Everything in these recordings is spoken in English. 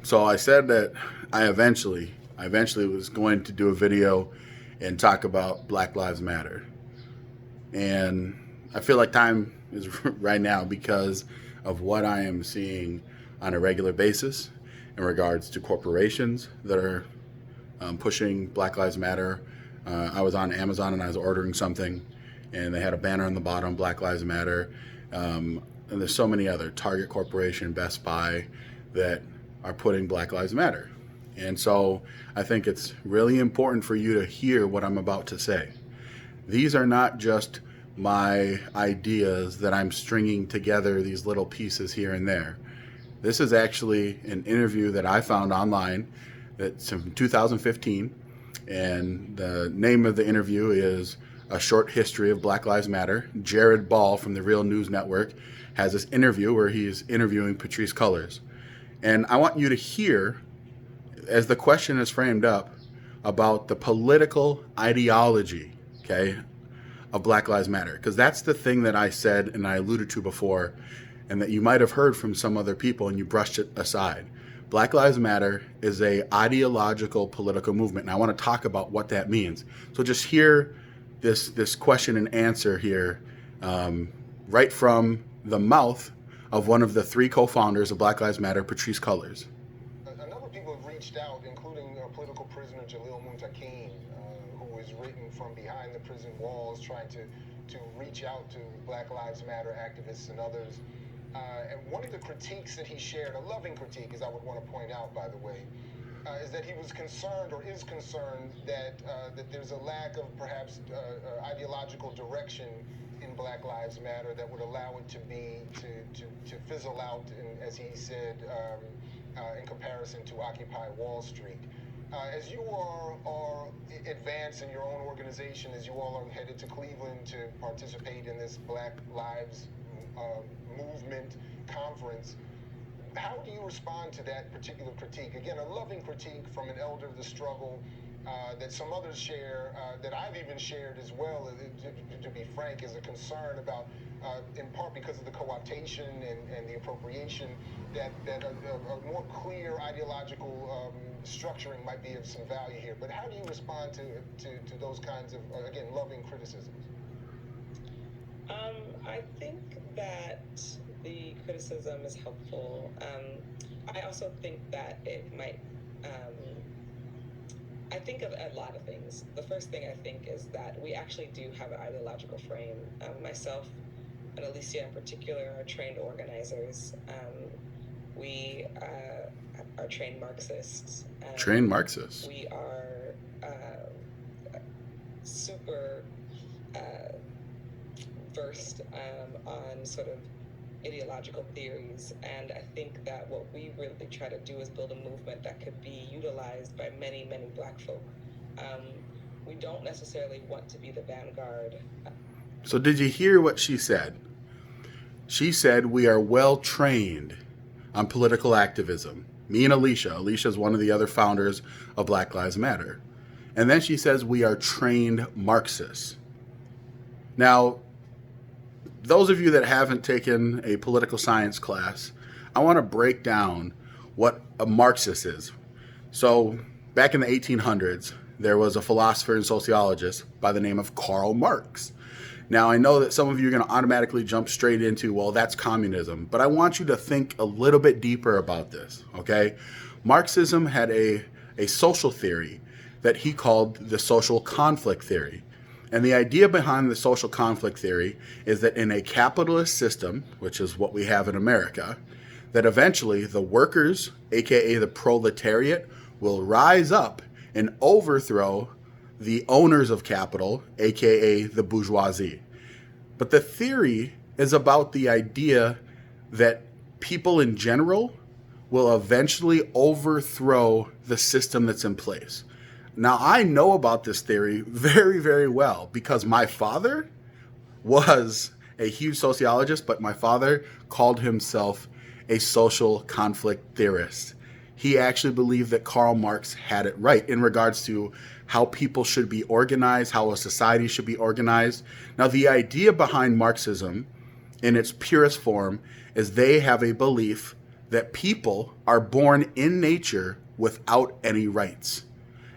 So I said that I eventually was going to do a video and talk about Black Lives Matter. And I feel like time is right now because of what I am seeing on a regular basis in regards to corporations that are pushing Black Lives Matter. I was on Amazon and I was ordering something, and they had a banner on the bottom, Black Lives Matter. And there's so many other, Target Corporation, Best Buy, that are putting Black Lives Matter. And so I think it's really important for you to hear what I'm about to say. These are not just my ideas that I'm stringing together, these little pieces here and there. This is actually an interview that I found online that's from 2015, and the name of the interview is A Short History of Black Lives Matter. Jared Ball from the Real News Network has this interview where he's interviewing Patrisse Cullors. And I want you to hear, as the question is framed up, about the political ideology, okay, of Black Lives Matter. Because that's the thing that I said and I alluded to before, and that you might have heard from some other people and you brushed it aside. Black Lives Matter is a ideological political movement, and I want to talk about what that means. So just hear this question and answer here, right from the mouth of one of the three co-founders of Black Lives Matter, Patrisse Cullors. A number of people have reached out, including political prisoner Jalil Muntaqim, who is written from behind the prison walls, trying to reach out to Black Lives Matter activists and others. And one of the critiques that he shared, a loving critique, as I would want to point out, by the way, is that he was concerned, or is concerned, that there's a lack of perhaps ideological direction in Black Lives Matter that would allow it to fizzle out, as he said, in comparison to Occupy Wall Street. As you are advanced in your own organization, as you all are headed to Cleveland to participate in this Black Lives movement conference, how do you respond to that particular critique? Again, a loving critique from an elder of the struggle that some others share, that I've even shared as well, to be frank, is a concern about, in part because of the co-optation and the appropriation, that a more clear ideological structuring might be of some value here. But how do you respond to those kinds of, again, loving criticisms? I think that the criticism is helpful. I also think that it might, I think of a lot of things. The first thing I think is that we actually do have an ideological frame. Myself and Alicia in particular are trained organizers. We are trained Marxists. Trained Marxists. We are super versed on sort of ideological theories, and I think that what we really try to do is build a movement that could be utilized by many, many Black folk. We don't necessarily want to be the vanguard. So did you hear what she said? She said we are well trained on political activism. Me and Alicia. Alicia is one of the other founders of Black Lives Matter. And then she says we are trained Marxists. Now, those of you that haven't taken a political science class, I want to break down what a Marxist is. So back in the 1800s, there was a philosopher and sociologist by the name of Karl Marx. Now, I know that some of you are going to automatically jump straight into, well, that's communism. But I want you to think a little bit deeper about this, okay? Marxism had a social theory that he called the social conflict theory. And the idea behind the social conflict theory is that in a capitalist system, which is what we have in America, that eventually the workers, aka the proletariat, will rise up and overthrow the owners of capital, aka the bourgeoisie. But the theory is about the idea that people in general will eventually overthrow the system that's in place. Now, I know about this theory very, very well because my father was a huge sociologist, but my father called himself a social conflict theorist. He actually believed that Karl Marx had it right in regards to how people should be organized, how a society should be organized. Now, the idea behind Marxism in its purest form is they have a belief that people are born in nature without any rights.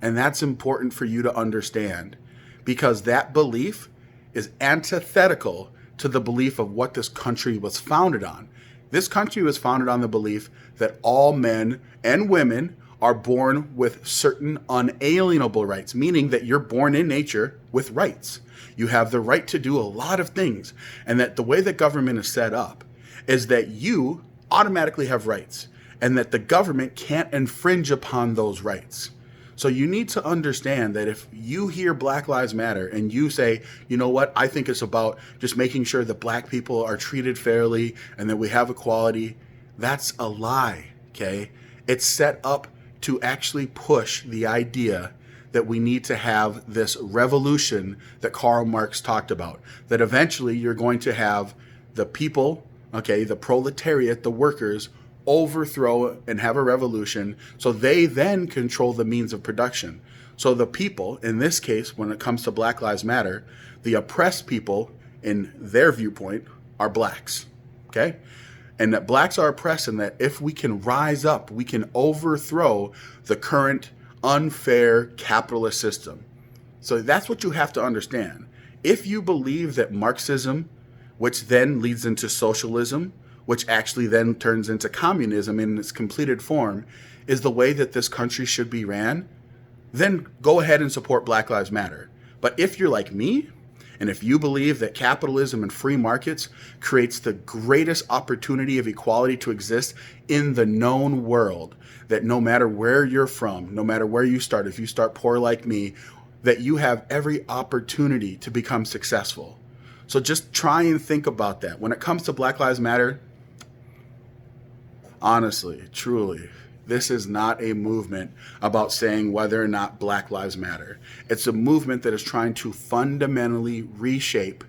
And that's important for you to understand, because that belief is antithetical to the belief of what this country was founded on. This country was founded on the belief that all men and women are born with certain unalienable rights, meaning that you're born in nature with rights. You have the right to do a lot of things, and that the way that government is set up is that you automatically have rights, and that the government can't infringe upon those rights. So you need to understand that if you hear Black Lives Matter and you say, you know what, I think it's about just making sure that black people are treated fairly and that we have equality, that's a lie, okay? It's set up to actually push the idea that we need to have this revolution that Karl Marx talked about, that eventually you're going to have the people, okay, the proletariat, the workers, overthrow and have a revolution, so they then control the means of production. So the people, in this case, when it comes to Black Lives Matter, the oppressed people, in their viewpoint, are blacks, okay? And that blacks are oppressed, and that if we can rise up, we can overthrow the current unfair capitalist system. So that's what you have to understand. If you believe that Marxism, which then leads into socialism, which actually then turns into communism in its completed form, is the way that this country should be ran, then go ahead and support Black Lives Matter. But if you're like me, and if you believe that capitalism and free markets creates the greatest opportunity of equality to exist in the known world, that no matter where you're from, no matter where you start, if you start poor like me, that you have every opportunity to become successful. So just try and think about that. When it comes to Black Lives Matter, honestly, truly, this is not a movement about saying whether or not Black Lives Matter. It's a movement that is trying to fundamentally reshape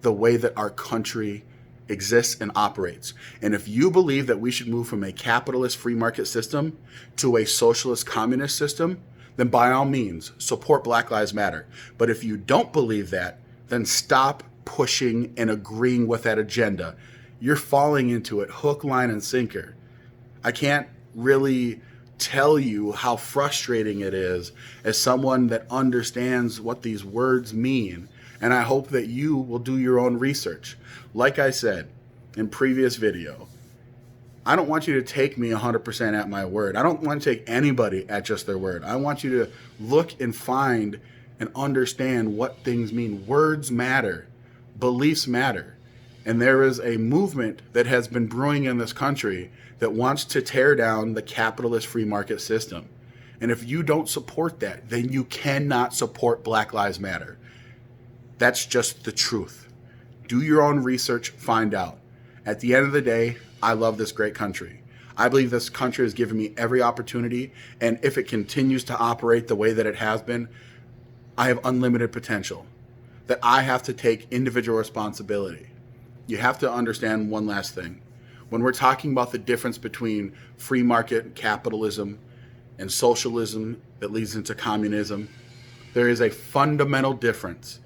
the way that our country exists and operates. And if you believe that we should move from a capitalist free market system to a socialist communist system, then by all means, support Black Lives Matter. But if you don't believe that, then stop pushing and agreeing with that agenda. You're falling into it hook, line, and sinker. I can't really tell you how frustrating it is as someone that understands what these words mean. And I hope that you will do your own research. Like I said in previous video, I don't want you to take me 100% at my word. I don't want to take anybody at just their word. I want you to look and find and understand what things mean. Words matter. Beliefs matter. And there is a movement that has been brewing in this country that wants to tear down the capitalist free market system. And if you don't support that, then you cannot support Black Lives Matter. That's just the truth. Do your own research, find out. At the end of the day, I love this great country. I believe this country has given me every opportunity, and if it continues to operate the way that it has been, I have unlimited potential. That I have to take individual responsibility. You have to understand one last thing. When we're talking about the difference between free market capitalism and socialism that leads into communism, there is a fundamental difference.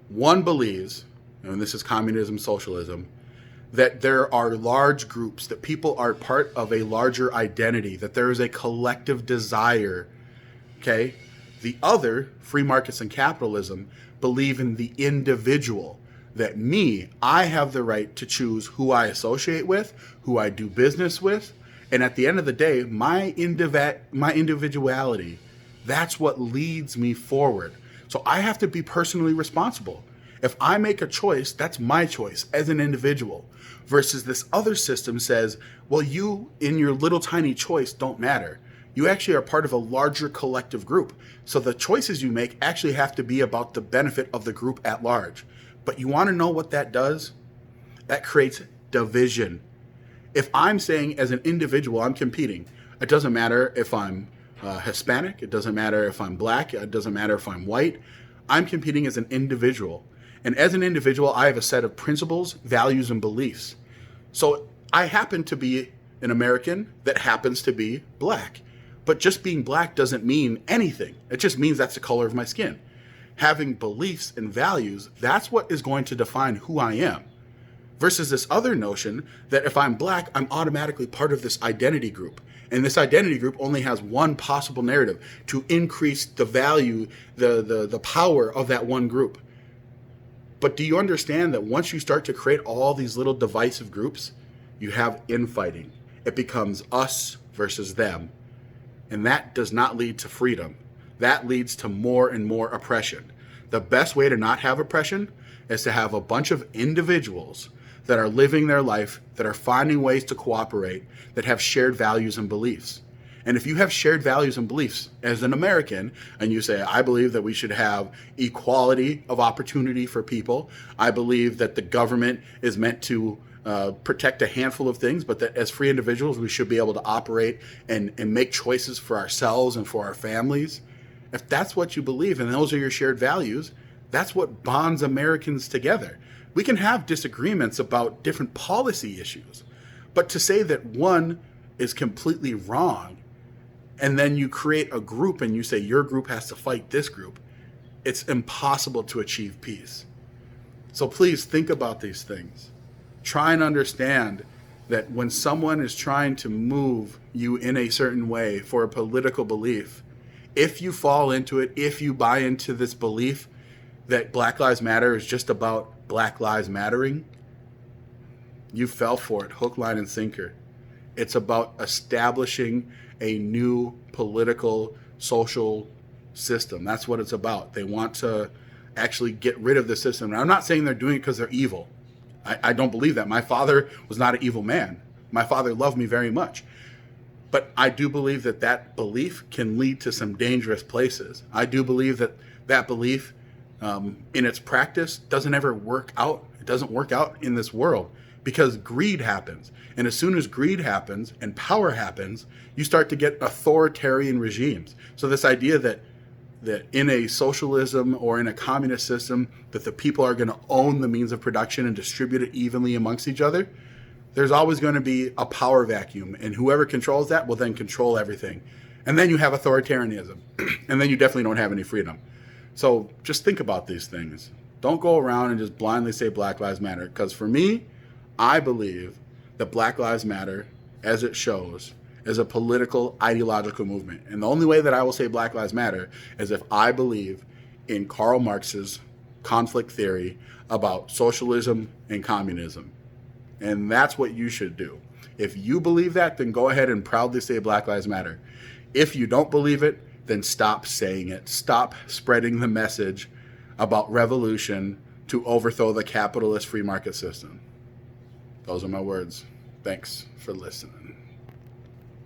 One believes, and this is communism, socialism, that there are large groups, that people are part of a larger identity, that there is a collective desire, okay? The other, free markets and capitalism, believe in the individual, that I have the right to choose who I associate with, who I do business with, and at the end of the day, my individuality, that's what leads me forward. So I have to be personally responsible. If I make a choice, that's my choice as an individual, versus this other system says, well, you in your little tiny choice don't matter. You actually are part of a larger collective group. So the choices you make actually have to be about the benefit of the group at large. But you want to know what that does? That creates division. If I'm saying as an individual, I'm competing, it doesn't matter if I'm Hispanic, it doesn't matter if I'm black, it doesn't matter if I'm white, I'm competing as an individual. And as an individual, I have a set of principles, values, and beliefs. So I happen to be an American that happens to be black. But just being black doesn't mean anything. It just means that's the color of my skin. Having beliefs and values, that's what is going to define who I am. versus this other notion that if I'm black, I'm automatically part of this identity group. And this identity group only has one possible narrative to increase the value, the power of that one group. But do you understand that once you start to create all these little divisive groups, you have infighting. It becomes us versus them. And that does not lead to freedom. That leads to more and more oppression. The best way to not have oppression is to have a bunch of individuals that are living their life, that are finding ways to cooperate, that have shared values and beliefs. And if you have shared values and beliefs as an American, and you say, I believe that we should have equality of opportunity for people, I believe that the government is meant to protect a handful of things, but that as free individuals, we should be able to operate and make choices for ourselves and for our families. If that's what you believe, and those are your shared values, that's what bonds Americans together. We can have disagreements about different policy issues, but to say that one is completely wrong, and then you create a group and you say your group has to fight this group, it's impossible to achieve peace. So please think about these things. Try and understand that when someone is trying to move you in a certain way for a political belief, if you fall into it, if you buy into this belief that Black Lives Matter is just about Black Lives Mattering, you fell for it, hook, line, and sinker. It's about establishing a new political, social system. That's what it's about. They want to actually get rid of the system. And I'm not saying they're doing it because they're evil. I don't believe that. My father was not an evil man. My father loved me very much. But I do believe that that belief can lead to some dangerous places. I do believe that that belief in its practice doesn't ever work out. It doesn't work out in this world because greed happens. And as soon as greed happens and power happens, you start to get authoritarian regimes. So this idea that in a socialism or in a communist system, that the people are going to own the means of production and distribute it evenly amongst each other, there's always going to be a power vacuum. And whoever controls that will then control everything. And then you have authoritarianism. And then you definitely don't have any freedom. So just think about these things. Don't go around and just blindly say Black Lives Matter. Because for me, I believe that Black Lives Matter, as it shows, is a political, ideological movement. And the only way that I will say Black Lives Matter is if I believe in Karl Marx's conflict theory about socialism and communism. And that's what you should do. If you believe that, then go ahead and proudly say Black Lives Matter. If you don't believe it, then stop saying it. Stop spreading the message about revolution to overthrow the capitalist free market system. Those are my words. Thanks for listening.